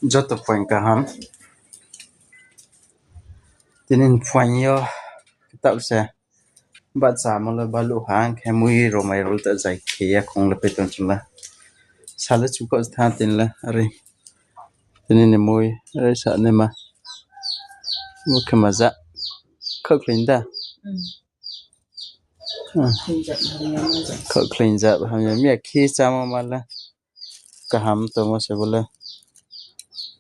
Jota point ka ham. Tinin point yo kitab sa bat sa mo la balu hang ke mui ro mai rol ta jai ke ya khong la peton chula. Sala chu ko tha tin la are. Tinin mui are sa ne ma. Mo ke maza. Khok linda. Khok clean ja ham ya mi khi cha ma mala. Ka ham to mo se bola.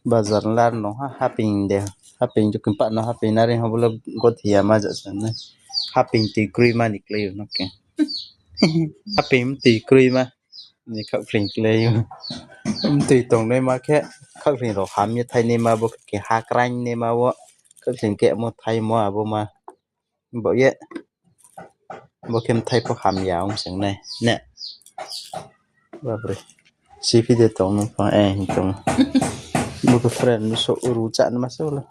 Bazar lar no ha ping de. Haping jo kumpa no haping nari ha bola gothia ma ja san ne haping ti krui ma nikle yo no ke haping ti krui ma ni khak phling kle yo ti tong ne ma khe khak phling ro ham ye thai ne ma bo ke ha krang ne ma wo khak phling ke mo thai mo abo ma bo ye bo kem thai po ham ya ong sang ne ne ba bre si phi de tong no pa tong bo ko friend no so uru cha na ma so la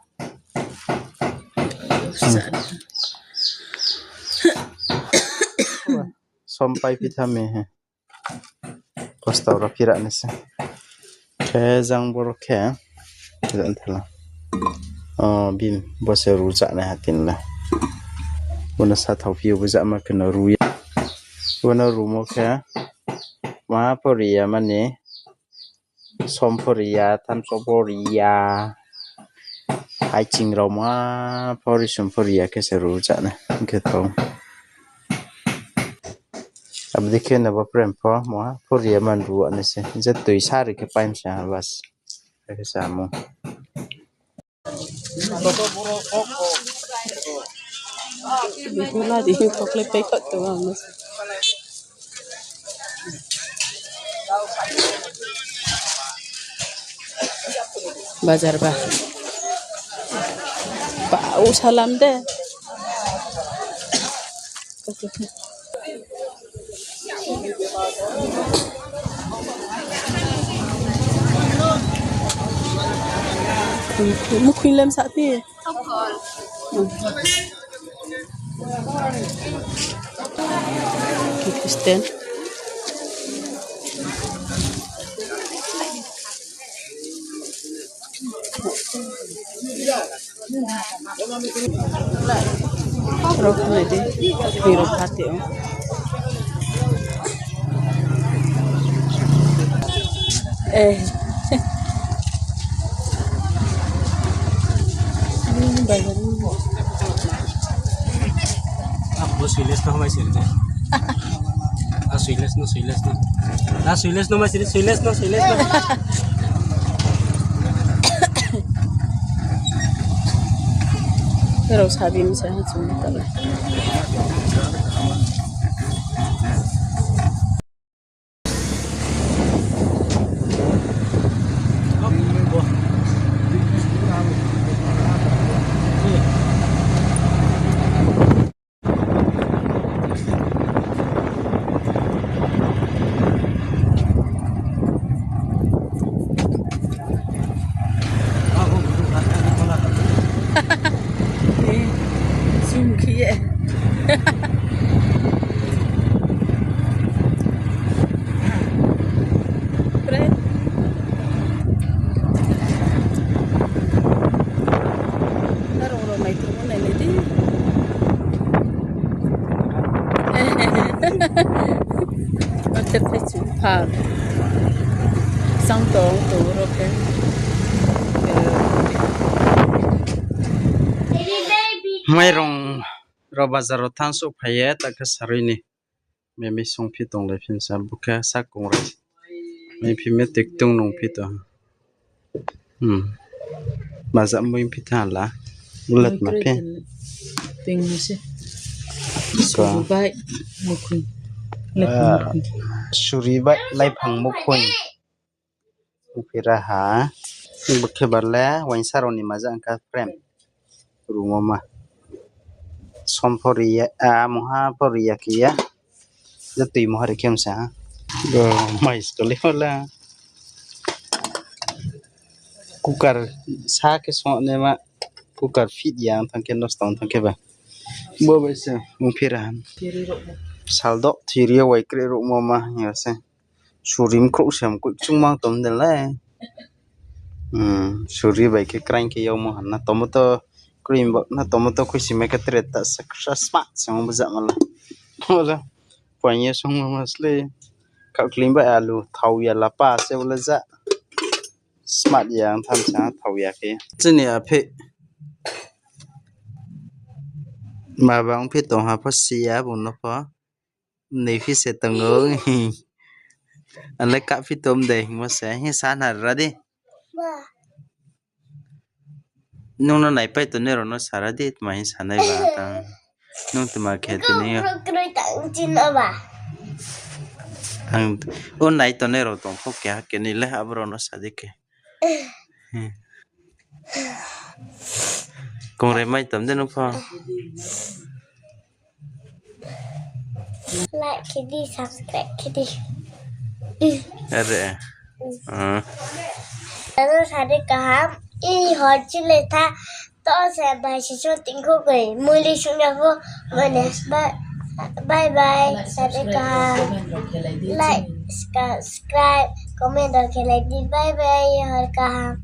sampai pitame he restaurant pira nese ke jang bor ke dan thala bin bose ruja na hatin la bona sa thau phi bu ja ma kana ruya bona rumo ke ma poriya mane somporiya tan somporiya hai ching ro ma pori somporiya ke se ruja na ke thong अब देखिए ना वो प्रेम पर मोहा पूरी मन रुआ ने से जब तो इशारे के पाइम से बस ऐसे सामो बिल्कुल आदि पकले पे कट तो हम बाजार बा पाऊ salam deh mungkin lem sakti Kristen Roh nanti hero hati bazar Aku suiles no mai sirte. Suiles no. Suiles no mai sirte, suiles no. Pero sabi mo sa hatsun tala Sungki Fred Taruh mai tu mana ni di Macam tu pak sang tong tu roke mai rong ro bazar than so phaye ta ka sari ni me me song phi tong le phin sa buka sa kong ra me phi me tek tung nong phi to maza moi phi tha la ulat ma pe ping se so bai mukun suri ba lai phang mo khoi phi ra ha bukhe barla wain saroni maza ka frame rumo ma somporiya moha poriya kiya jatui moha rekem sa mais kole hola kukar sa ke so ne ma kukar fit yang thang ke nos tong thang ke ba bo ba se mo phiran saldo thiria wai kre ro mo ma ya se surim kro sam ku chung mang tom de la Suri bai ke krang ke yo mo hanna tomato cream ba na tomato ku sime ke treta smart sang baza mala ola poinye song masle ka clean ba alu thau ya la pa se ola za smart yang tham cha thau ya ke chini a phe ma bang phe to ha phasia bu no pha nei phi se tango anle ka phi tom de mo se he san ha ra di nung no nai pai to ne ro no sara di ma hi sanai ba ta nung tu ma khe tu ni ang o nai to ne ro tong pho kya ke ni le abro no sa de ke kong re mai tam de no pha like kiddy subscribe kiddy are Hello सारे कहा ये हॉट चिले था तो से भाषा जो तिंको गई मुली सुना वो बने बाय बाय सारे कहा लाइक सब्सक्राइब कमेंट और खेले दी बाय बाय हर कहा